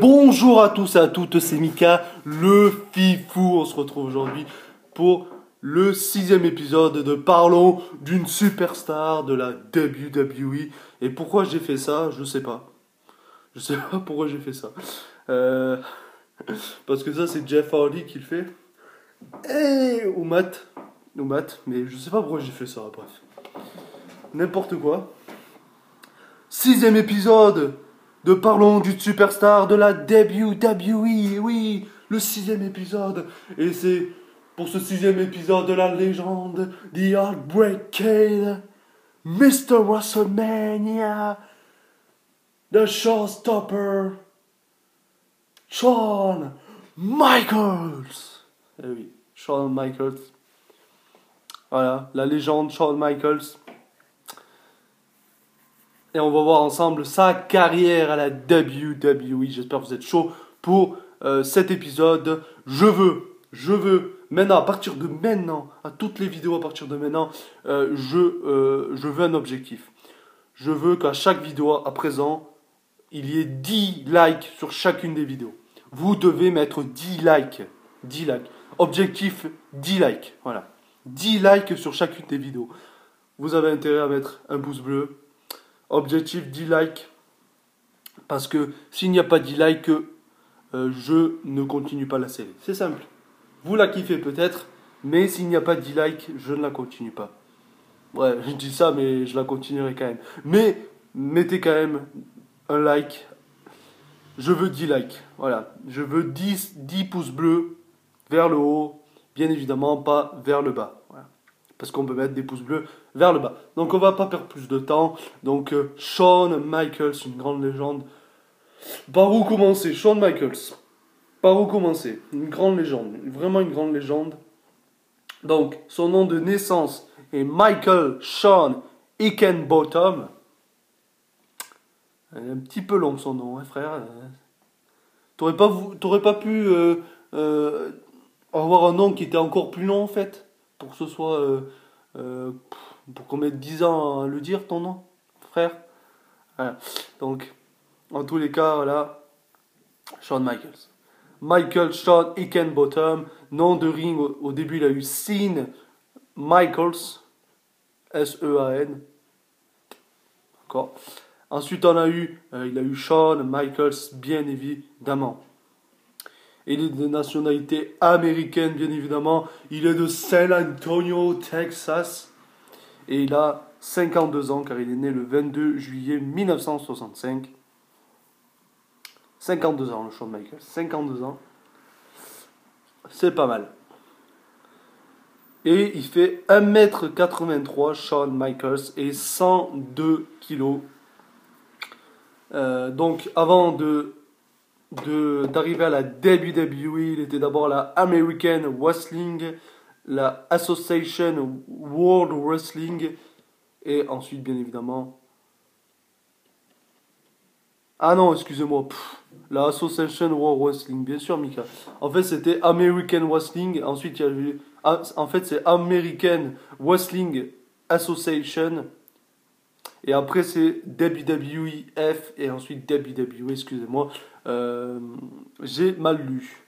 Bonjour à tous et à toutes, c'est Mika, le Fifou. On se retrouve aujourd'hui pour le 6e épisode de Parlons d'une superstar de la WWE. Et pourquoi j'ai fait ça, je sais pas. Je sais pas pourquoi j'ai fait ça. Parce que ça, c'est Jeff Hardy qui le fait. Ou Matt, mais je sais pas pourquoi j'ai fait ça, bref. N'importe quoi. 6e épisode de Parlons d'une superstar de la WWE. Oui, le 6e épisode. Et c'est pour ce 6e épisode de la légende, The Heartbreak Kid, Mr. WrestleMania, The Showstopper, Shawn Michaels. Eh oui, Shawn Michaels. Voilà, la légende Shawn Michaels. Et on va voir ensemble sa carrière à la WWE. J'espère que vous êtes chaud pour cet épisode. Je veux, maintenant, à partir de maintenant, à toutes les vidéos à partir de maintenant, je veux un objectif. Je veux qu'à chaque vidéo à présent, il y ait 10 likes sur chacune des vidéos. Vous devez mettre 10 likes. 10 likes. Objectif, 10 likes. Voilà. 10 likes sur chacune des vidéos. Vous avez intérêt à mettre un pouce bleu. Objectif 10 likes. Parce que s'il n'y a pas 10 likes, je ne continue pas la série. C'est simple. Vous la kiffez peut-être, mais s'il n'y a pas 10 likes, je ne la continue pas. Ouais, je dis ça, mais je la continuerai quand même. Mais mettez quand même un like. Je veux 10 likes. Voilà. Je veux 10 pouces bleus vers le haut. Bien évidemment, pas vers le bas. Voilà. Parce qu'on peut mettre des pouces bleus vers le bas. Donc on va pas perdre plus de temps. Donc Shawn Michaels, une grande légende. Par où commencer? Shawn Michaels. Par où commencer? Une grande légende. Vraiment une grande légende. Donc son nom de naissance est Michael Shawn Hickenbottom. Un petit peu long son nom, hein, frère. T'aurais pas pu avoir un nom qui était encore plus long en fait? Pour que ce soit... pour qu'on mette 10 ans à le dire, ton nom, frère. Voilà. Donc, en tous les cas, voilà, Shawn Michaels. Michael Shawn Hickenbottom, nom de ring, au début il a eu Ceen Michaels, S-E-A-N. D'accord. Ensuite il a eu Shawn Michaels, bien évidemment. Il est de nationalité américaine, bien évidemment. Il est de San Antonio, Texas. Et il a 52 ans, car il est né le 22 juillet 1965. 52 ans, le Shawn Michaels. 52 ans. C'est pas mal. Et il fait 1m83, Shawn Michaels, et 102 kg. Donc, avant d'arriver à la WWE, il était d'abord à la American Wrestling, la Association World Wrestling, et ensuite, bien évidemment... Ah non, excusez-moi, la Association World Wrestling, bien sûr, Mika. En fait, c'était American Wrestling, ensuite, il y a eu... En fait, c'est American Wrestling Association, et après, c'est WWF, et ensuite WWE, excusez-moi. J'ai mal lu.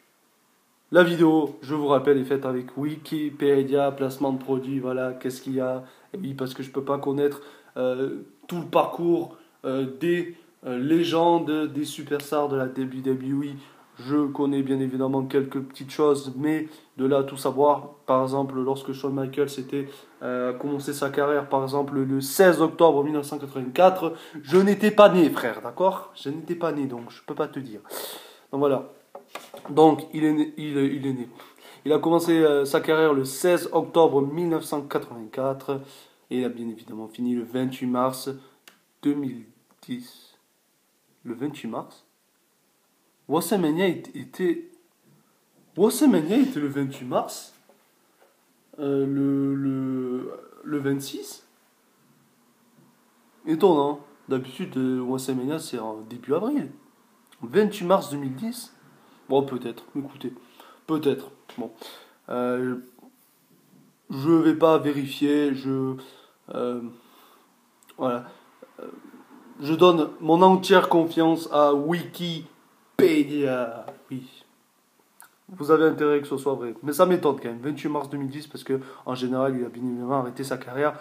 La vidéo, je vous rappelle, est faite avec Wikipédia, placement de produit, voilà, qu'est-ce qu'il y a. Et oui, parce que je ne peux pas connaître tout le parcours des légendes, des superstars de la WWE. Je connais bien évidemment quelques petites choses, mais de là à tout savoir, par exemple, lorsque Shawn Michaels a commencé sa carrière, par exemple, le 16 octobre 1984, je n'étais pas né, frère, d'accord? Je n'étais pas né, donc je ne peux pas te dire. Donc voilà. Donc, il est né. Il a commencé sa carrière le 16 octobre 1984 et il a bien évidemment fini le 28 mars 2010. Le 28 mars WrestleMania était le 28 mars le 26. Étonnant. D'habitude, WrestleMania c'est en début avril. 28 mars 2010. Bon, peut-être. Écoutez, peut-être. Bon, je vais pas vérifier. Voilà. Je donne mon entière confiance à Wikipédia. WrestleMania. Oui. Vous avez intérêt que ce soit vrai. Mais ça m'étonne quand même. 28 mars 2010, parce que en général, il a bien évidemment arrêté sa carrière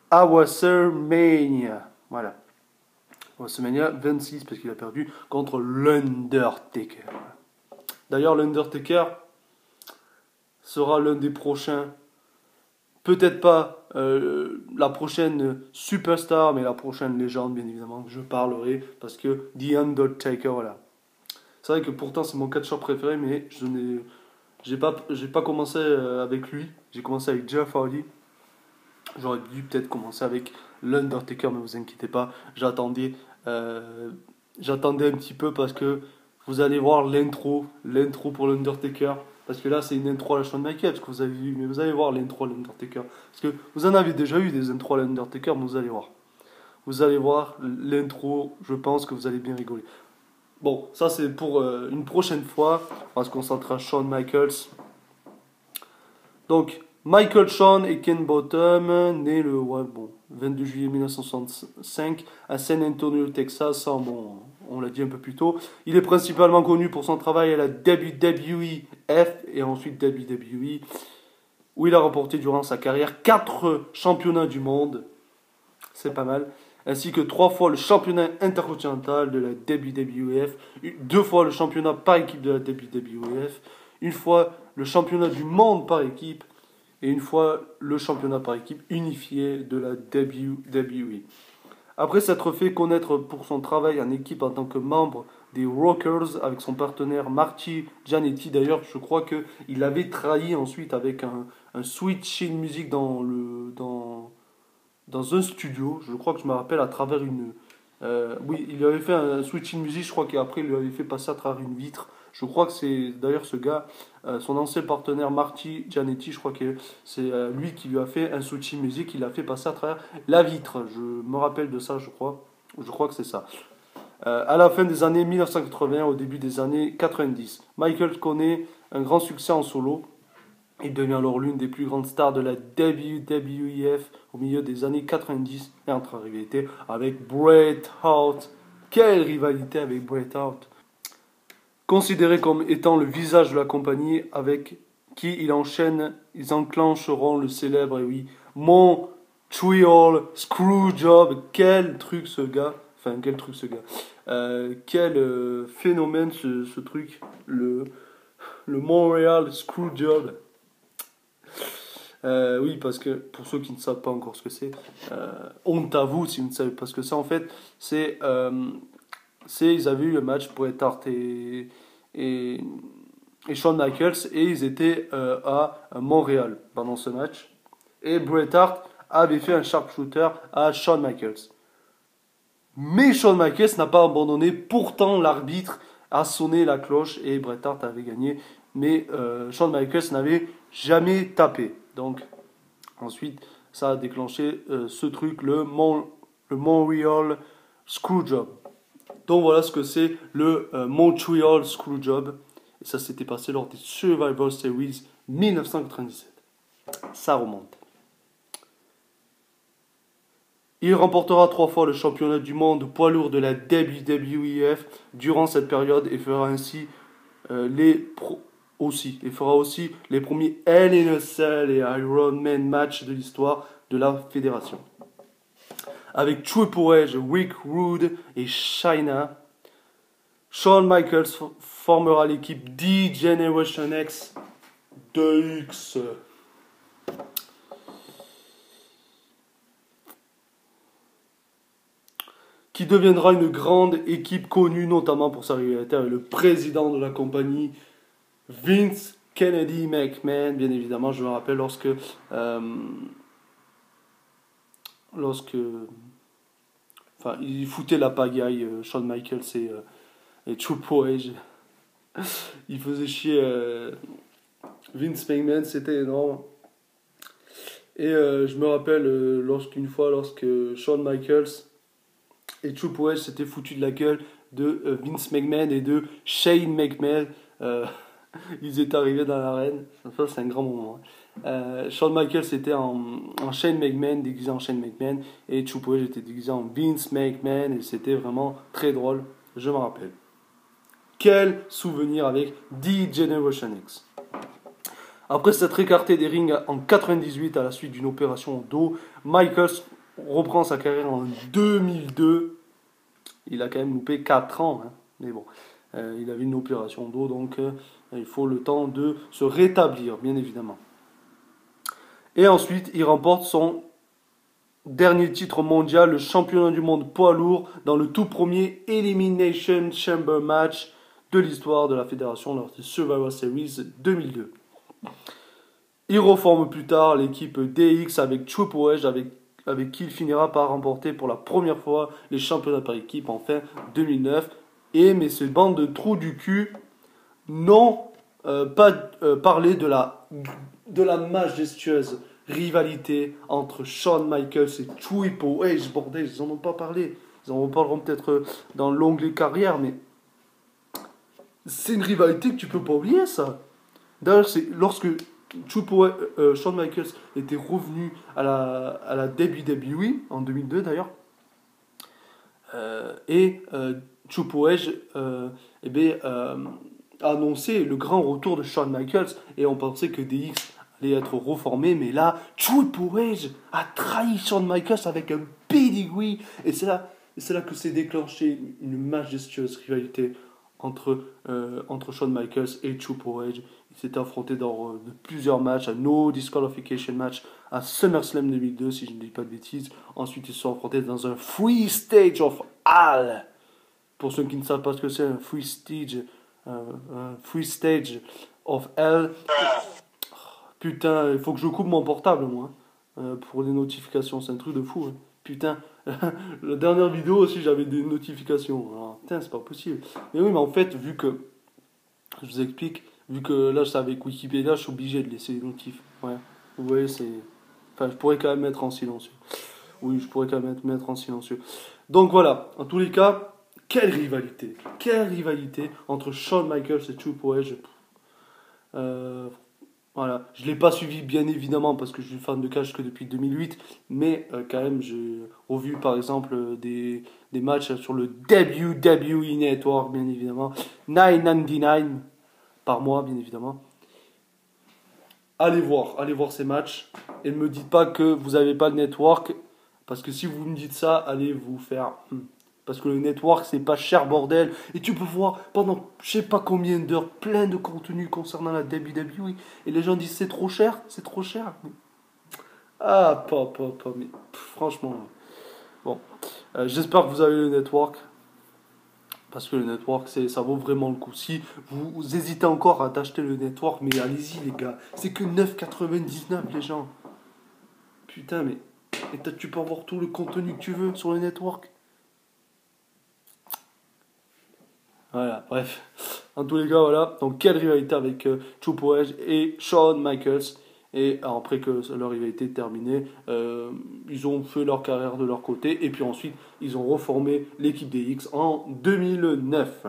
à WrestleMania. Voilà. WrestleMania 26, parce qu'il a perdu contre l'Undertaker. D'ailleurs, l'Undertaker sera l'un des prochains. Peut-être pas la prochaine superstar, mais la prochaine légende, bien évidemment, que je parlerai. Parce que The Undertaker, voilà. C'est vrai que pourtant, c'est mon catcheur préféré, mais j'ai pas commencé avec lui. J'ai commencé avec Jeff Hardy. J'aurais dû peut-être commencer avec l'Undertaker, mais vous inquiétez pas. J'attendais un petit peu parce que vous allez voir l'intro pour l'Undertaker. Parce que là, c'est une intro à la Shawn Michaels que vous avez vu, mais vous allez voir l'intro à l'Undertaker. Parce que vous en avez déjà eu des intros à l'Undertaker, mais vous allez voir. Vous allez voir l'intro, je pense que vous allez bien rigoler. Bon, ça c'est pour une prochaine fois. On va se concentrer à Shawn Michaels. Donc, Michael Shawn et Ken Bottom, né le 22 juillet 1965 à San Antonio, Texas. Ça, bon, on l'a dit un peu plus tôt. Il est principalement connu pour son travail à la WWF et ensuite WWE, où il a remporté durant sa carrière 4 championnats du monde. C'est pas mal. Ainsi que 3 fois le championnat intercontinental de la WWF, 2 fois le championnat par équipe de la WWF, une fois le championnat du monde par équipe et une fois le championnat par équipe unifié de la WWE. Après s'être fait connaître pour son travail en équipe en tant que membre des Rockers avec son partenaire Marty Jannetty, d'ailleurs je crois qu'il avait trahi ensuite avec un switch in music dans un studio, je crois que je me rappelle à travers une... oui, il avait fait un switch in music, je crois qu'après il lui avait fait passer à travers une vitre. Je crois que c'est d'ailleurs ce gars, son ancien partenaire Marty Jannetty, je crois que c'est lui qui lui a fait un switch in music, il l'a fait passer à travers la vitre. Je me rappelle de ça, je crois. Je crois que c'est ça. À la fin des années 1980, au début des années 90, Michael connaît un grand succès en solo. Il devient alors l'une des plus grandes stars de la WWF au milieu des années 90 et entre rivalité avec Bret Hart. Quelle rivalité avec Bret Hart! Considéré comme étant le visage de la compagnie avec qui ils enclencheront le célèbre, et oui, Montreal Screwjob. Quel truc ce gars! Enfin, quel truc ce gars! Quel phénomène ce truc, le Montreal Screwjob. Oui, parce que pour ceux qui ne savent pas encore ce que c'est, honte à vous si vous ne savez pas ce que c'est. En fait, ils avaient eu le match Bret Hart et Shawn Michaels et ils étaient à Montréal pendant ce match. Et Bret Hart avait fait un sharpshooter à Shawn Michaels. Mais Shawn Michaels n'a pas abandonné. Pourtant, l'arbitre a sonné la cloche et Bret Hart avait gagné. Mais Shawn Michaels n'avait jamais tapé. Donc, ensuite, ça a déclenché ce truc, le Montreal Screwjob. Donc, voilà ce que c'est le Montreal Screwjob. Et ça s'était passé lors des Survivor Series 1997. Ça remonte. Il remportera 3 fois le championnat du monde poids lourd de la WWF durant cette période et fera ainsi fera aussi les premiers Hell in a Cell et Iron Man match de l'histoire de la fédération. Avec Triple H, Rick Rude et Chyna, Shawn Michaels formera l'équipe D-Generation X de X. Qui deviendra une grande équipe connue notamment pour sa rivalité avec le président de la compagnie, Vince Kennedy McMahon. Bien évidemment, je me rappelle lorsque il foutait la pagaille, Shawn Michaels et Triple H. Il faisait chier Vince McMahon, c'était énorme. Et je me rappelle lorsque Shawn Michaels et Triple H s'étaient foutus de la gueule de Vince McMahon et de Shane McMahon. Ils étaient arrivés dans l'arène. Ça, c'est un grand moment. Shawn Michaels était en Shane McMahon, déguisé en Shane McMahon. Et Triple H était déguisé en Vince McMahon. Et c'était vraiment très drôle. Je m'en rappelle. quel souvenir avec The Generation X. Après s'être écarté des rings en 98 à la suite d'une opération au dos, Michaels reprend sa carrière en 2002. Il a quand même loupé 4 ans, hein. Mais bon, il avait une opération au dos, donc il faut le temps de se rétablir, bien évidemment. Et ensuite, il remporte son dernier titre mondial, le championnat du monde poids lourd, dans le tout premier Elimination Chamber match de l'histoire de la fédération lors de Survivor Series 2002. Il reforme plus tard l'équipe DX avec Triple H, avec qui il finira par remporter pour la première fois les championnats par équipe en fin 2009. Mais ces bandes de trous du cul n'ont pas parlé de la majestueuse rivalité entre Shawn Michaels et Triple H. Bordel, ils n'en ont pas parlé. Ils en reparleront peut-être dans l'onglet carrière, mais c'est une rivalité que tu peux pas oublier, ça. D'ailleurs, c'est lorsque Shawn Michaels était revenu à la WWE en 2002 d'ailleurs, Triple H a annoncé le grand retour de Shawn Michaels et on pensait que DX allait être reformé, mais là Triple H a trahi Shawn Michaels avec un pedigree et c'est là que s'est déclenché une majestueuse rivalité entre Shawn Michaels et Triple H. Ils s'étaient affrontés dans plusieurs matchs, à No Disqualification match, à SummerSlam 2002, si je ne dis pas de bêtises. Ensuite, ils se sont affrontés dans un Free Stage of Hell. Pour ceux qui ne savent pas ce que c'est, un Free Stage of Hell. Putain, il faut que je coupe mon portable, moi, pour les notifications. C'est un truc de fou, hein. Putain, la dernière vidéo aussi, j'avais des notifications. Alors, putain, c'est pas possible. Mais oui, mais en fait, vu que, je vous explique, vu que là, c'est avec Wikipédia, je suis obligé de laisser les notifs. Ouais, vous voyez, c'est... Enfin, je pourrais quand même mettre en silencieux. Oui, je pourrais quand même mettre en silencieux. Donc voilà, en tous les cas, quelle rivalité entre Shawn Michaels et Triple H. Voilà, je ne l'ai pas suivi bien évidemment parce que je suis fan de catch que depuis 2008, mais quand même j'ai revu par exemple des matchs sur le WWE Network bien évidemment, 999 par mois bien évidemment. Allez voir ces matchs et ne me dites pas que vous n'avez pas de network parce que si vous me dites ça, allez vous faire... Parce que le network, c'est pas cher, bordel. Et tu peux voir pendant je sais pas combien d'heures plein de contenu concernant la WWE. Et les gens disent c'est trop cher, c'est trop cher. Ah, pas. Mais franchement. Bon. J'espère que vous avez le network. Parce que le network, ça vaut vraiment le coup. Si vous hésitez encore à t'acheter le network, mais allez-y, les gars. C'est que 9,99 les gens. Putain, mais. Et tu peux avoir tout le contenu que tu veux sur le network. Voilà, bref. En tous les cas, voilà. Donc, quelle rivalité avec Triple H et Shawn Michaels. Et après que leur rivalité est terminée, ils ont fait leur carrière de leur côté. Et puis ensuite, ils ont reformé l'équipe DX en 2009.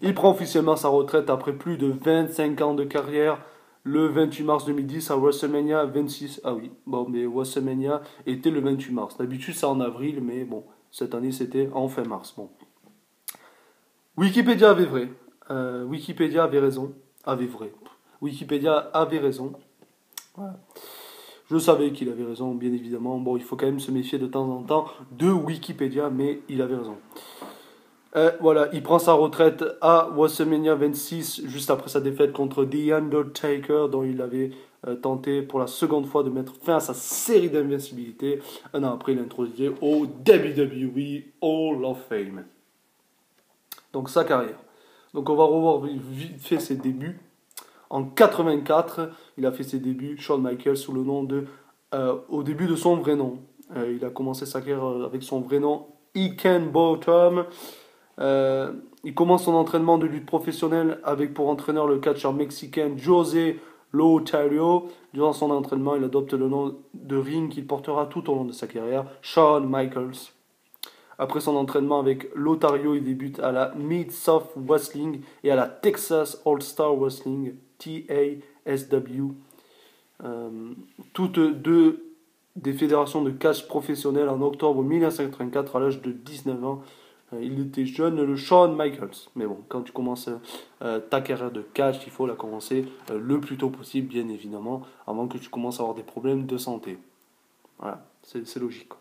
Il prend officiellement sa retraite après plus de 25 ans de carrière le 28 mars 2010 à WrestleMania 26. Ah oui, bon, mais WrestleMania était le 28 mars. D'habitude, c'est en avril, mais bon, cette année, c'était en fin mars. Bon. Wikipédia avait vrai. Wikipédia avait raison. Wikipédia avait raison. Voilà. Je savais qu'il avait raison, bien évidemment. Bon, il faut quand même se méfier de temps en temps de Wikipédia, mais il avait raison. Voilà, il prend sa retraite à WrestleMania 26, juste après sa défaite contre The Undertaker, dont il avait tenté pour la seconde fois de mettre fin à sa série d'invincibilité. Un an après, il est introduit au WWE Hall of Fame. Donc sa carrière. Donc on va revoir vite fait ses débuts. En 84, il a fait ses débuts, Shawn Michaels, sous le nom de... au début de son vrai nom. Il a commencé sa carrière avec son vrai nom, Hickenbottom. Il commence son entraînement de lutte professionnelle avec pour entraîneur le catcheur mexicain José Lothario. Durant son entraînement, il adopte le nom de ring qu'il portera tout au long de sa carrière, Shawn Michaels. Après son entraînement avec Lothario, il débute à la Mid-South Wrestling et à la Texas All-Star Wrestling, TASW. Toutes deux des fédérations de catch professionnelles en octobre 1984 à l'âge de 19 ans. Il était jeune, le Shawn Michaels. Mais bon, quand tu commences ta carrière de catch, il faut la commencer le plus tôt possible, bien évidemment, avant que tu commences à avoir des problèmes de santé. Voilà, c'est logique.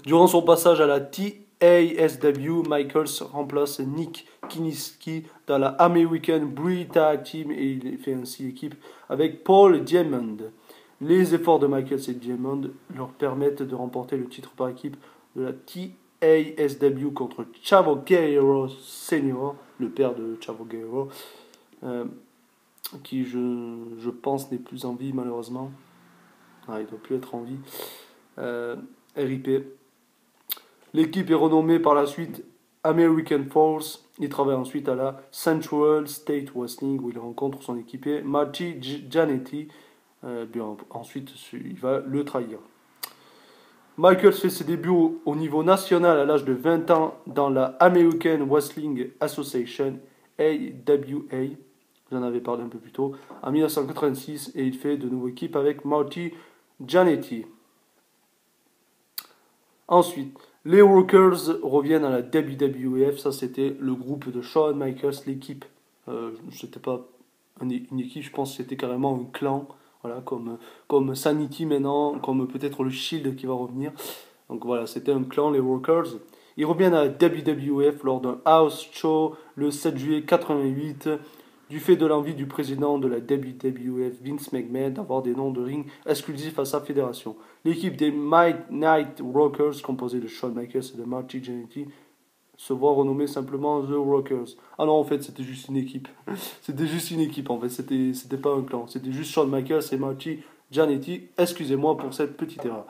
Durant son passage à la TASW, Michaels remplace Nick Kiniski dans la American Breed Tag Team et il fait ainsi équipe avec Paul Diamond. Les efforts de Michaels et Diamond leur permettent de remporter le titre par équipe de la TASW contre Chavo Guerrero Sr., le père de Chavo Guerrero, qui je pense n'est plus en vie malheureusement. Il ne doit plus être en vie. RIP. L'équipe est renommée par la suite American Force. Il travaille ensuite à la Central State Wrestling où il rencontre son équipier Marty Jannetty. Ensuite, il va le trahir. Michaels fait ses débuts au niveau national à l'âge de 20 ans dans la American Wrestling Association, AWA. J'en avais parlé un peu plus tôt. En 1986 et il fait de nouveau équipe avec Marty Jannetty. Ensuite, les Rockers reviennent à la WWF. Ça, c'était le groupe de Shawn Michaels, l'équipe. C'était pas une équipe, je pense que c'était carrément un clan. Voilà, comme Sanity maintenant, comme peut-être le Shield qui va revenir. Donc voilà, c'était un clan, les Rockers. Ils reviennent à la WWF lors d'un house show le 7 juillet 88. Du fait de l'envie du président de la WWF, Vince McMahon, d'avoir des noms de ring exclusifs à sa fédération. L'équipe des Night Rockers, composée de Shawn Michaels et de Marty Jannetty, se voit renommée simplement The Rockers. Ah non, en fait, c'était juste une équipe. C'était juste une équipe, en fait. C'était pas un clan. C'était juste Shawn Michaels et Marty Jannetty. Excusez-moi pour cette petite erreur.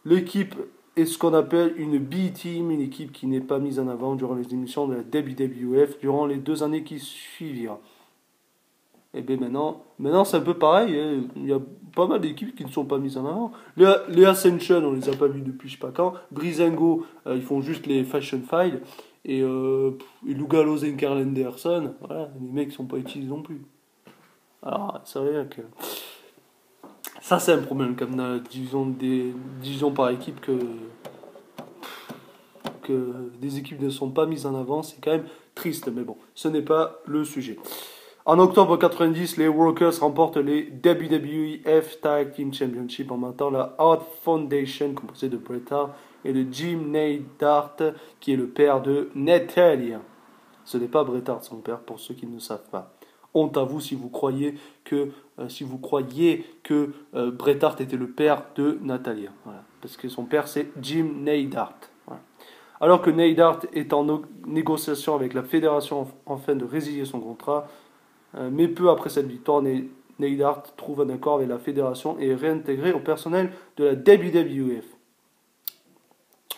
L'équipe est ce qu'on appelle une B-Team, une équipe qui n'est pas mise en avant durant les émissions de la WWF durant les 2 années qui suivirent. Et bien maintenant c'est un peu pareil, hein. Il y a pas mal d'équipes qui ne sont pas mises en avant. Les Ascension, on les a pas vus depuis je sais pas quand. Breezango, ils font juste les Fashion Files. Et Lugalo et Carl Anderson, voilà, les mecs sont pas utilisés non plus. Alors, c'est vrai que ça c'est un problème comme dans la division par équipe que des équipes ne sont pas mises en avant, c'est quand même triste, mais bon, ce n'est pas le sujet. En octobre 90, les Workers remportent les WWF Tag Team Championship en battant la Hart Foundation, composée de Bret Hart et de Jim Neidhart, qui est le père de Natalya. Ce n'est pas Bret Hart son père, pour ceux qui ne savent pas. Honte à vous si vous croyez que Bret Hart était le père de Natalya. Voilà. Parce que son père c'est Jim Neidhart. Voilà. Alors que Neidhart est en négociation avec la fédération afin de résilier son contrat, mais peu après cette victoire, Neidhart trouve un accord avec la fédération et est réintégré au personnel de la WWF.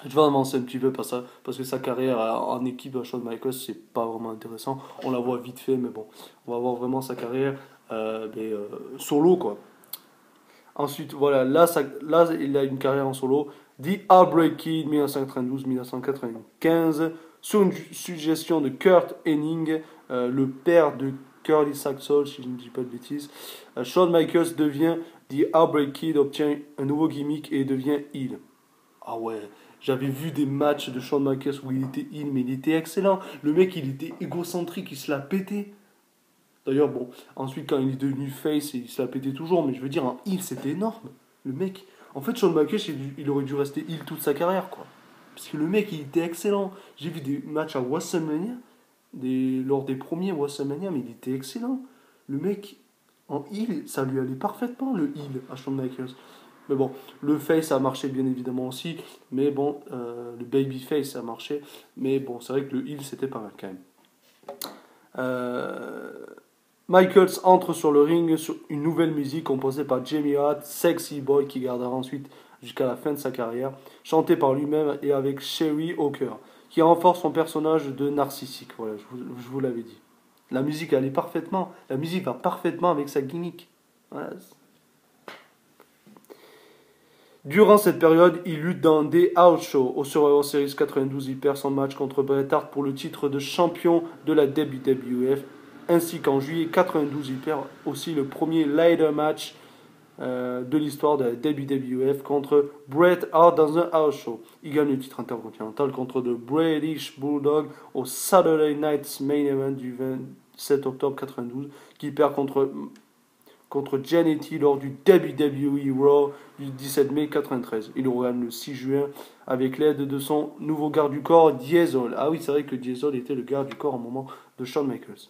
Je vais avancer un petit peu parce que sa carrière en équipe à Shawn Michaels, c'est pas vraiment intéressant. On la voit vite fait, mais bon, on va voir vraiment sa carrière solo, quoi. Ensuite, voilà, là, il a une carrière en solo. The Heartbreak Kid, 1992-1995, sur une suggestion de Kurt Hennig, le père de Curly Saxon, si je ne dis pas de bêtises. Shawn Michaels devient The Heartbreak Kid, obtient un nouveau gimmick et devient heel. Ah ouais, j'avais vu des matchs de Shawn Michaels où il était heel, mais il était excellent. Le mec, il était égocentrique, il se la pétait. D'ailleurs, bon, ensuite, quand il est devenu face, il se la pétait toujours, mais je veux dire, en heel, c'était énorme. Le mec, en fait, Shawn Michaels, il aurait dû rester heel toute sa carrière, quoi. Parce que le mec, il était excellent. J'ai vu des matchs à WrestleMania, lors des premiers WrestleMania, mais il était excellent. Le mec, en heel, ça lui allait parfaitement, le heel, à Shawn Michaels. Mais bon, le face a marché bien évidemment aussi, mais bon, le baby face a marché, mais bon, c'est vrai que le heel c'était pas mal quand même. Michaels entre sur le ring sur une nouvelle musique composée par Jamie Hart, Sexy Boy, qui gardera ensuite jusqu'à la fin de sa carrière, chantée par lui-même et avec Sherry Hawker, qui renforce son personnage de narcissique. Voilà, je vous l'avais dit. La musique allait parfaitement, la musique va parfaitement avec sa gimmick. Voilà. Durant cette période, il lutte dans des house shows. Au Survivor Series 92, il perd son match contre Bret Hart pour le titre de champion de la WWF, ainsi qu'en juillet 92, il perd aussi le premier ladder match de l'histoire de la WWF contre Bret Hart dans un house show. Il gagne le titre intercontinental contre The British Bulldog au Saturday Night's Main Event du 27 octobre 92, qui perd contre Jannetty lors du WWE Raw du 17 mai 93. Il regagne le 6 juin avec l'aide de son nouveau garde du corps, Diesel. Ah oui, c'est vrai que Diesel était le garde du corps au moment de Shawn Michaels.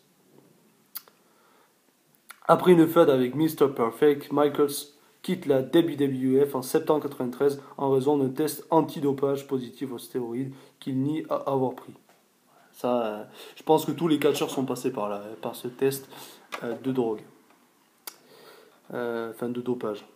Après une feud avec Mr. Perfect, Michaels quitte la WWF en septembre 93 en raison d'un test antidopage positif aux stéroïdes qu'il nie avoir pris. Ça, je pense que tous les catcheurs sont passés par là, par ce test de drogue. De dopage.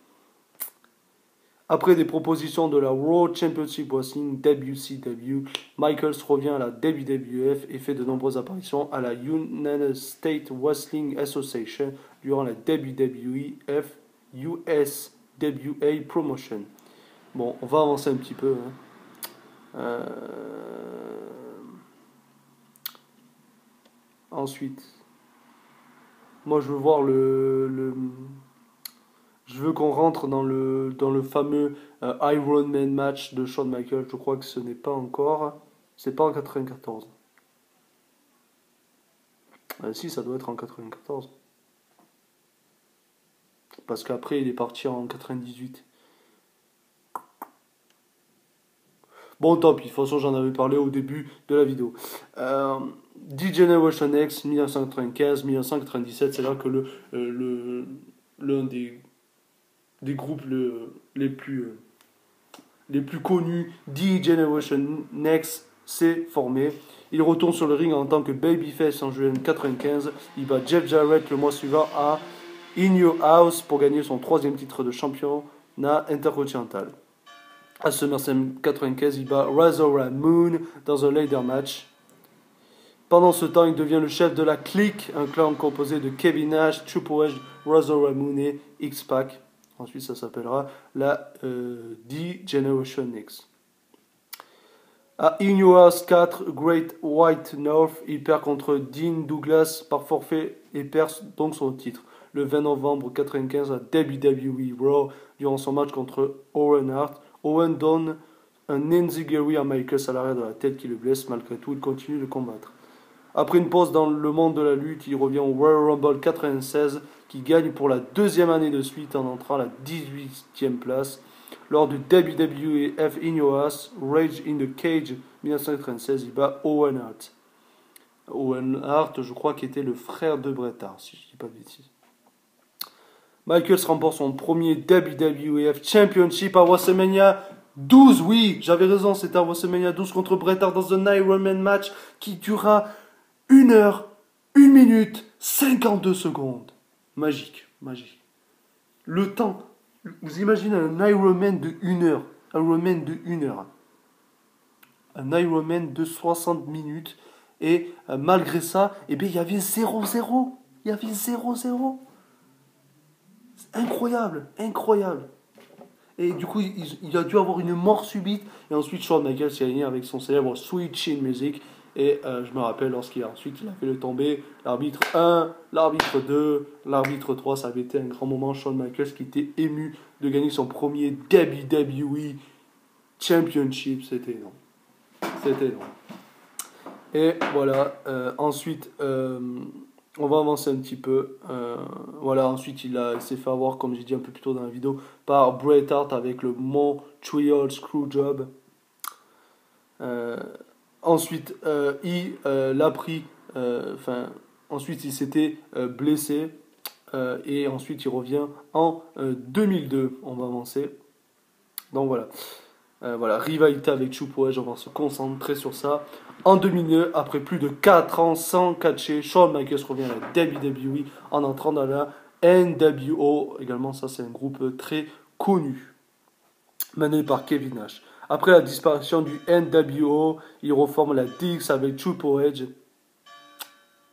Après des propositions de la World Championship Wrestling WCW, Michaels revient à la WWF et fait de nombreuses apparitions à la United States Wrestling Association durant la WWF USWA Promotion. Bon, on va avancer un petit peu. Ensuite, moi je veux voir je veux qu'on rentre dans le fameux Iron Man match de Shawn Michaels. Je crois que ce n'est pas encore. C'est pas en 94. Si, ça doit être en 94. Parce qu'après, il est parti en 98. Bon, tant pis. De toute façon, j'en avais parlé au début de la vidéo. D-Generation X, 1995-1997, c'est là que l'un des groupes les plus connus, D-Generation Next, s'est formé. Il retourne sur le ring en tant que babyface en juillet 1995. Il bat Jeff Jarrett le mois suivant à In Your House pour gagner son 3e titre de championnat intercontinental. À SummerSlam 95, il bat Razor Ramon dans un ladder match. Pendant ce temps, il devient le chef de la Clique, un clan composé de Kevin Nash, Triple H, Razor Ramon et X-Pac. Ensuite, ça s'appellera la D-Generation X. À In Your House 4, Great White North, il perd contre Dean Douglas par forfait et perd donc son titre. Le 20 novembre 1995 à WWE Raw, durant son match contre Owen Hart, Owen donne un enziguri à Michaels à l'arrière de la tête qui le blesse. Malgré tout, il continue de combattre. Après une pause dans le monde de la lutte, il revient au Royal Rumble 96, qui gagne pour la 2e année de suite en entrant à la 18e place. Lors du WWF In Your House, Rage in the Cage 1996, il bat Owen Hart. Owen Hart, je crois, qui était le frère de Bret Hart, si je ne dis pas de bêtises. Michaels remporte son premier WWF Championship à WrestleMania 12. Oui, j'avais raison, c'était à WrestleMania 12 contre Bret Hart dans un Iron Man match qui dura 1 heure, 1 minute, 52 secondes. Magique, magique. Le temps, vous imaginez un Ironman de 1 heure. Un Ironman de 1 heure. Un Ironman de 60 minutes. Et malgré ça, il y avait 0-0. Il y avait 0-0. C'est incroyable, incroyable. Et du coup, il a dû avoir une mort subite. Et ensuite, Shawn Michaels s'est aligné avec son célèbre Sweet Chin Music. Et je me rappelle lorsqu'il a fait le tomber, l'arbitre 1, l'arbitre 2, l'arbitre 3, ça avait été un grand moment. Shawn Michaels qui était ému de gagner son premier WWE Championship. C'était énorme. C'était énorme. Et voilà, ensuite, on va avancer un petit peu. Voilà, ensuite, il s'est fait avoir, comme j'ai dit un peu plus tôt dans la vidéo, par Bret Hart avec le Montreal Screwjob. Ensuite, il l'a pris. Ensuite, il s'était blessé. Et ensuite, il revient en 2002. On va avancer. Donc voilà. Voilà, rivalité avec Triple H, on va se concentrer sur ça. En 2002, après plus de 4 ans sans catcher, Shawn Michaels revient à la WWE en entrant dans la NWO. Également, ça c'est un groupe très connu, mené par Kevin Nash. Après la disparition du NWO, il reforme la DX avec Triple H.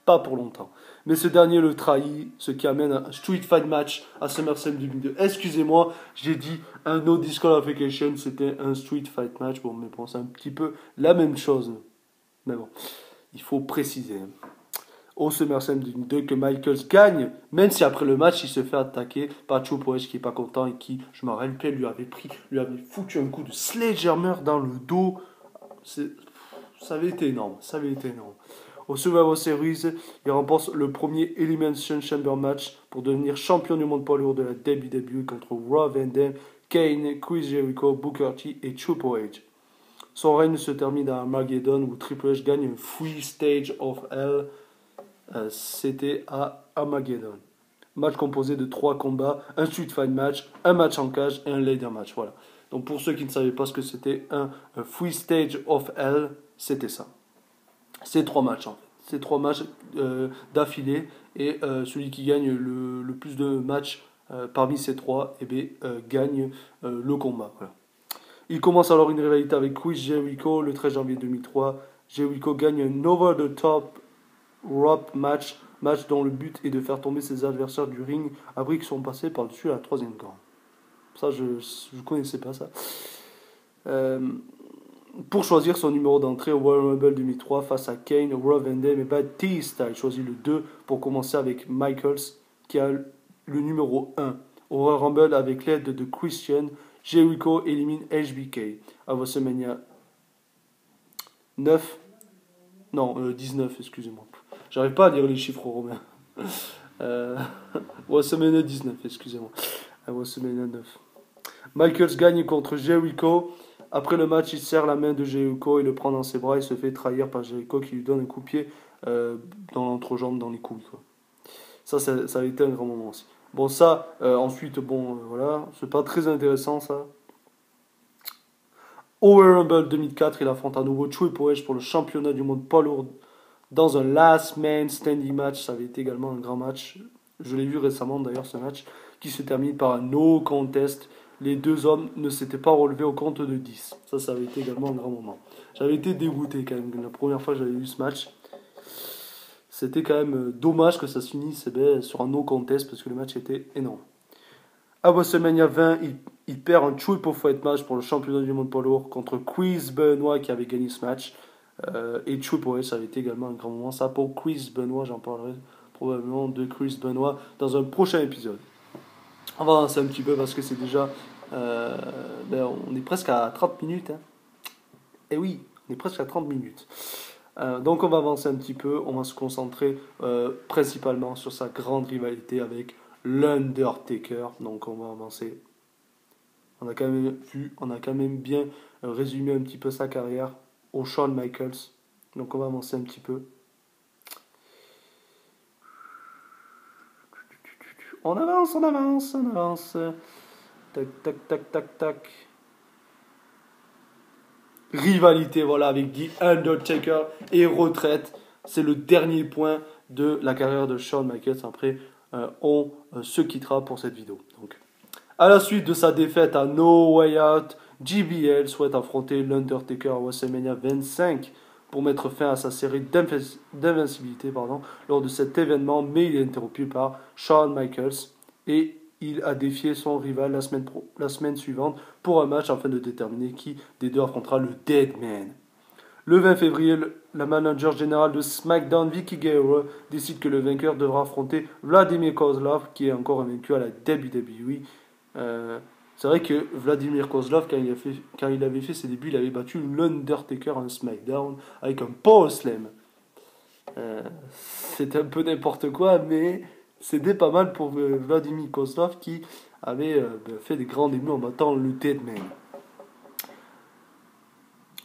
Pas pour longtemps. Mais ce dernier le trahit, ce qui amène un Street Fight match à SummerSlam 2002. Excusez-moi, j'ai dit un no disqualification, c'était un Street Fight match. Bon, mais bon, c'est un petit peu la même chose. Mais bon, il faut préciser. au SummerSlam 2002 que Michaels gagne, même si après le match il se fait attaquer par Triple H qui est pas content et qui, je me rappelle, lui avait foutu un coup de sledgehammer dans le dos. Ça avait été énorme, ça avait été énorme. Au Survivor Series, il remporte le premier Elimination Chamber match pour devenir champion du monde poids lourd de la WWE contre Rob Van Dam, Kane, Chris Jericho, Booker T et Triple H. Son règne se termine à Armageddon où Triple H gagne un Free Stage of Hell. C'était à Armageddon. Match composé de 3 combats, un Street Fight match, un match en cage et un ladder match. Voilà. Donc pour ceux qui ne savaient pas ce que c'était un Free Stage of Hell, c'était ça. C'est 3 matchs en fait. C'est 3 matchs d'affilée et celui qui gagne le plus de matchs parmi ces 3 gagne le combat. Voilà. Il commence alors une rivalité avec Chris Jericho le 13 janvier 2003. Jericho gagne un over the top rope match dont le but est de faire tomber ses adversaires du ring après qu'ils sont passés par-dessus la 3e corde. Ça, je ne connaissais pas ça. Pour choisir son numéro d'entrée au Royal Rumble 2003 face à Kane, Rob Van Dam et Batista, il choisit le 2 pour commencer avec Michaels qui a le numéro 1. Au Royal Rumble avec l'aide de Christian, Jericho élimine HBK. À WrestleMania 19, excusez-moi. J'arrive pas à dire les chiffres romains. WrestleMania 19, excusez-moi. À WrestleMania 9. Michaels gagne contre Jericho. Après le match, il serre la main de Jericho et le prend dans ses bras et se fait trahir par Jericho qui lui donne un coup de pied dans l'entrejambe, dans les couilles. Quoi. Ça a été un grand moment aussi. Bon, ça, ensuite, voilà, c'est pas très intéressant ça. Au Royal Rumble 2004, il affronte à nouveau Triple H pour le championnat du monde poids lourd dans un Last Man Standing match. Ça avait été également un grand match. Je l'ai vu récemment d'ailleurs ce match qui se termine par un no contest. Les deux hommes ne s'étaient pas relevés au compte de 10. Ça avait été également un grand moment. J'avais été dégoûté quand même. La première fois que j'avais vu ce match, c'était quand même dommage que ça se finisse sur un no contest parce que le match était énorme. À WrestleMania 20, il perd un triple threat match pour le championnat du monde poids lourd contre Chris Benoit qui avait gagné ce match. Et Triple H, ça avait été également un grand moment. Ça pour Chris Benoit, j'en parlerai probablement de Chris Benoit dans un prochain épisode. On va avancer un petit peu parce que c'est déjà... on est presque à 30 minutes. Hein. Et oui, on est presque à 30 minutes. Donc on va avancer un petit peu. On va se concentrer principalement sur sa grande rivalité avec l'Undertaker. Donc on va avancer. On a quand même bien résumé un petit peu sa carrière au Shawn Michaels. Donc on va avancer un petit peu. On avance. Tac. Rivalité, voilà, avec The Undertaker et retraite. C'est le dernier point de la carrière de Shawn Michaels. Après, on se quittera pour cette vidéo. Donc, à la suite de sa défaite à No Way Out, JBL souhaite affronter l'Undertaker à WrestleMania 25 pour mettre fin à sa série d'invincibilité lors de cet événement, mais il est interrompu par Shawn Michaels et il a défié son rival la semaine suivante pour un match afin de déterminer qui des deux affrontera le Deadman. Le 20 février, la manager générale de SmackDown, Vickie Guerrero, décide que le vainqueur devra affronter Vladimir Kozlov, qui est encore invaincu à la WWE. C'est vrai que Vladimir Kozlov, quand il avait fait ses débuts, il avait battu l'Undertaker en SmackDown avec un Power Slam. C'était un peu n'importe quoi, mais c'était pas mal pour Vladimir Kozlov qui avait fait des grands débuts en battant le Deadman.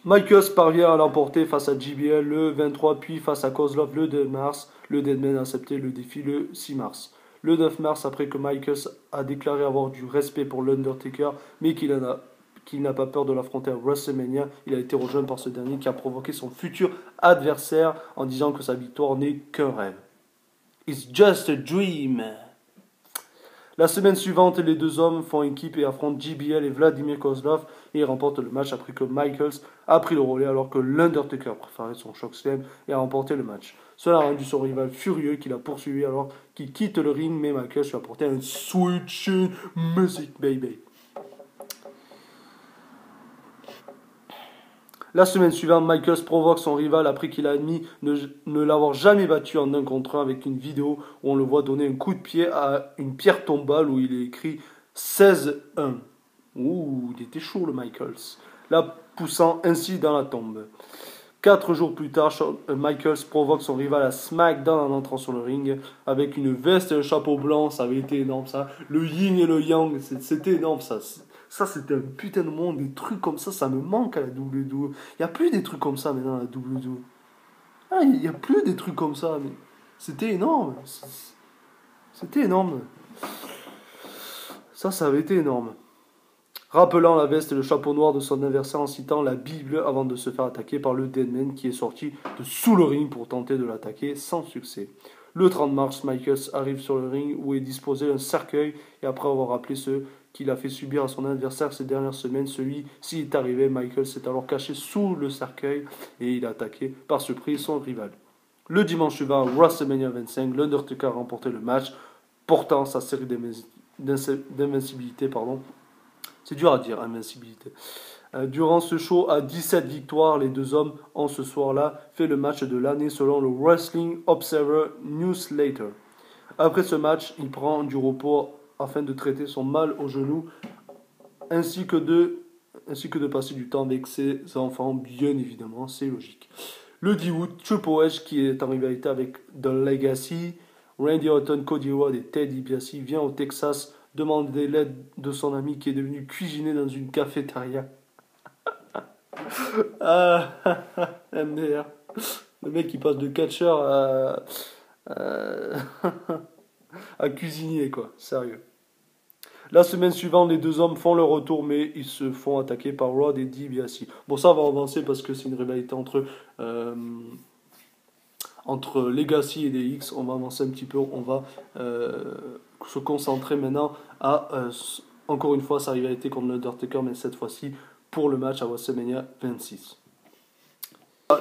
Michaels parvient à l'emporter face à JBL le 23, puis face à Kozlov le 2 mars. Le Deadman a accepté le défi le 6 mars. Le 9 mars, après que Michaels a déclaré avoir du respect pour l'Undertaker, mais qu'il n'a pas peur de l'affronter à WrestleMania, il a été rejoint par ce dernier qui a provoqué son futur adversaire en disant que sa victoire n'est qu'un rêve. It's just a dream. La semaine suivante, les deux hommes font équipe et affrontent JBL et Vladimir Kozlov et ils remportent le match après que Michaels a pris le relais alors que l'Undertaker préférait son chokeslam et a remporté le match. Cela a rendu son rival furieux qui l'a poursuivi alors qu'il quitte le ring, mais Michaels lui a apporté un Switch Music Baby. La semaine suivante, Michaels provoque son rival après qu'il a admis ne l'avoir jamais battu en 1 contre 1 avec une vidéo où on le voit donner un coup de pied à une pierre tombale où il est écrit 16-1. Ouh, il était chaud le Michaels. La poussant ainsi dans la tombe. 4 jours plus tard, Michaels provoque son rival à SmackDown en entrant sur le ring avec une veste et un chapeau blanc. Ça avait été énorme ça. Le yin et le yang, c'était énorme ça. Ça, c'était un putain de monde. Des trucs comme ça me manque à la WWE. Il n'y a plus des trucs comme ça maintenant à la WWE. Ah, il n'y a plus des trucs comme ça. Mais c'était énorme. C'était énorme. Ça avait été énorme. Rappelant la veste et le chapeau noir de son adversaire en citant la Bible avant de se faire attaquer par le Deadman qui est sorti de sous le ring pour tenter de l'attaquer sans succès. Le 30 mars, Michaels arrive sur le ring où est disposé un cercueil et après avoir rappelé ce qu'il a fait subir à son adversaire ces dernières semaines, celui-ci est arrivé. Michaels s'est alors caché sous le cercueil et il a attaqué par surprise son rival. Le dimanche suivant, WrestleMania 25, l'Undertaker a remporté le match, portant sa série d'invincibilité. C'est dur à dire, invincibilité. Durant ce show à 17 victoires, les deux hommes ont ce soir-là fait le match de l'année selon le Wrestling Observer Newsletter. Après ce match, il prend du repos afin de traiter son mal au genou ainsi que de passer du temps avec ses enfants, bien évidemment, c'est logique. Le 10 août, Triple H, qui est en rivalité avec The Legacy, Randy Orton, Cody Rhodes et Ted DiBiase, vient au Texas demander l'aide de son ami qui est devenu cuisinier dans une cafétéria. MDR. Le mec qui passe de catcheur à cuisinier, quoi. Sérieux. La semaine suivante, les deux hommes font leur retour, mais ils se font attaquer par Rod et DiBiase. Bon, ça va avancer parce que c'est une rivalité entre Legacy et DX. On va avancer un petit peu. On va se concentrer maintenant à, encore une fois, sa rivalité contre l'Undertaker, mais cette fois-ci pour le match à WrestleMania 26.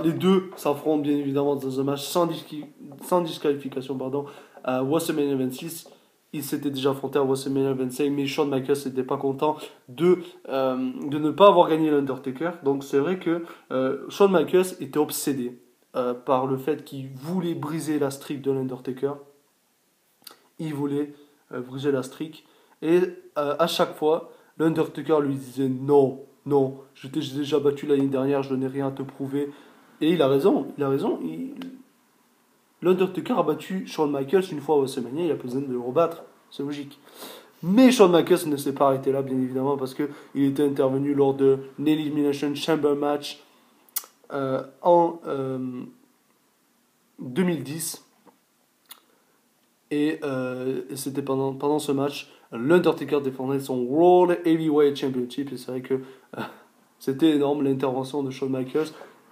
Les deux s'affrontent bien évidemment dans un match sans disqualification à WrestleMania 26. Ils s'étaient déjà affrontés à WrestleMania 25, mais Shawn Michaels n'était pas content de ne pas avoir gagné l'Undertaker. Donc c'est vrai que Shawn Michaels était obsédé par le fait qu'il voulait briser la streak de l'Undertaker. Il voulait briser la streak. Et à chaque fois, l'Undertaker lui disait non, non, je t'ai déjà battu l'année dernière, je n'ai rien à te prouver. Et il a raison. L'Undertaker a battu Shawn Michaels une fois à WrestleMania, il a besoin de le rebattre, c'est logique. Mais Shawn Michaels ne s'est pas arrêté là, bien évidemment, parce qu'il était intervenu lors de l'Elimination Chamber match en 2010. Et c'était pendant ce match, l'Undertaker défendait son World Heavyweight Championship. Et c'est vrai que c'était énorme l'intervention de Shawn Michaels.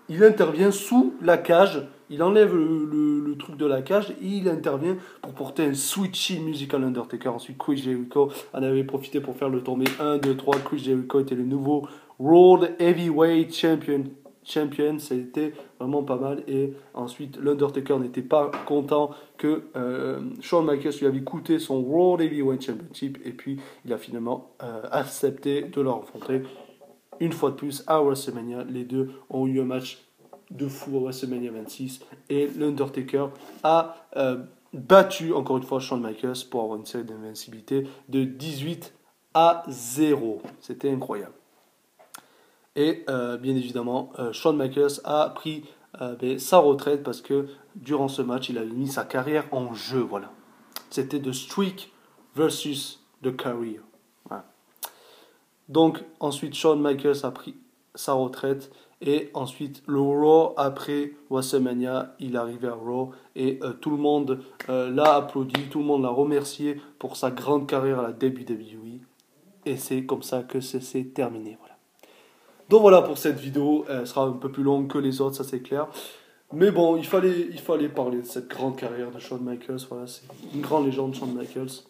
Il intervient sous la cage, il enlève le truc de la cage et il intervient pour porter un Sweet Chin musical Undertaker. Ensuite, Chris Jericho en avait profité pour faire le tombé 1, 2, 3. Chris Jericho était le nouveau World Heavyweight Champion, ça a été vraiment pas mal. Et ensuite, l'Undertaker n'était pas content que Shawn Michaels lui avait coûté son World Heavyweight Championship. Et puis, il a finalement accepté de le rencontrer. Une fois de plus, à WrestleMania, les deux ont eu un match de fou à WrestleMania 26. Et l'Undertaker a battu, encore une fois, Shawn Michaels pour avoir une série d'invincibilité de 18-0. C'était incroyable. Et bien évidemment, Shawn Michaels a pris sa retraite parce que durant ce match, il avait mis sa carrière en jeu. Voilà. C'était The Streak versus The Career. Voilà. Donc, ensuite, Shawn Michaels a pris sa retraite. Et ensuite, le Raw, après WrestleMania, il est arrivé à Raw. Et tout le monde l'a applaudi, tout le monde l'a remercié pour sa grande carrière à la WWE. Et c'est comme ça que c'est terminé. Voilà. Donc voilà pour cette vidéo. Elle sera un peu plus longue que les autres, ça c'est clair. Mais bon, il fallait parler de cette grande carrière de Shawn Michaels. Voilà, c'est une grande légende, Shawn Michaels.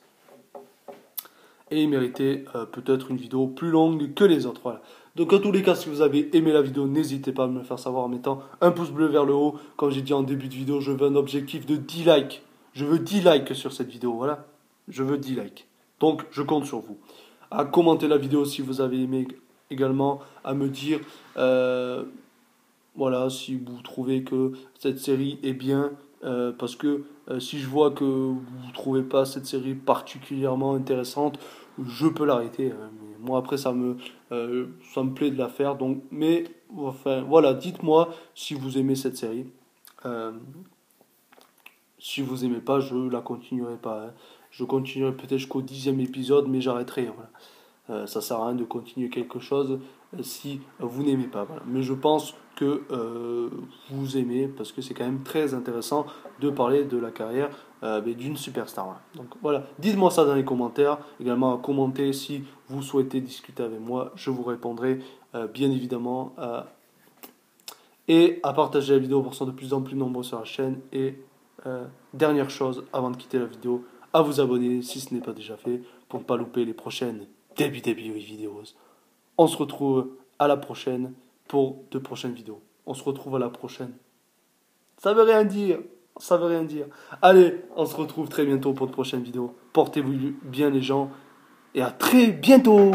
Et il méritait peut-être une vidéo plus longue que les autres. Voilà. Donc en tous les cas, si vous avez aimé la vidéo, n'hésitez pas à me le faire savoir en mettant un pouce bleu vers le haut. Comme j'ai dit en début de vidéo, je veux un objectif de 10 likes. Je veux 10 likes sur cette vidéo, voilà. Je veux 10 likes. Donc je compte sur vous. À commenter la vidéo si vous avez aimé également, à me dire voilà, si vous trouvez que cette série est bien, parce que si je vois que vous ne trouvez pas cette série particulièrement intéressante, je peux l'arrêter, hein. Mais moi après ça me plaît de la faire, donc mais enfin voilà, dites-moi si vous aimez cette série. Euh, Si vous aimez pas, je la continuerai pas, hein. Je continuerai peut-être jusqu'au 10e épisode, mais j'arrêterai, hein, voilà. Ça sert à rien de continuer quelque chose si vous n'aimez pas. Voilà. Mais je pense que vous aimez parce que c'est quand même très intéressant de parler de la carrière mais d'une superstar. Voilà. Donc voilà, dites-moi ça dans les commentaires. Également à commenter si vous souhaitez discuter avec moi, je vous répondrai bien évidemment. Et à partager la vidéo pour que de plus en plus nombreux sur la chaîne. Et dernière chose avant de quitter la vidéo, à vous abonner si ce n'est pas déjà fait pour ne pas louper les prochaines WWE vidéos. On se retrouve à la prochaine pour de prochaines vidéos. On se retrouve à la prochaine. Ça veut rien dire. Ça veut rien dire. Allez, on se retrouve très bientôt pour de prochaines vidéos. Portez-vous bien les gens et à très bientôt.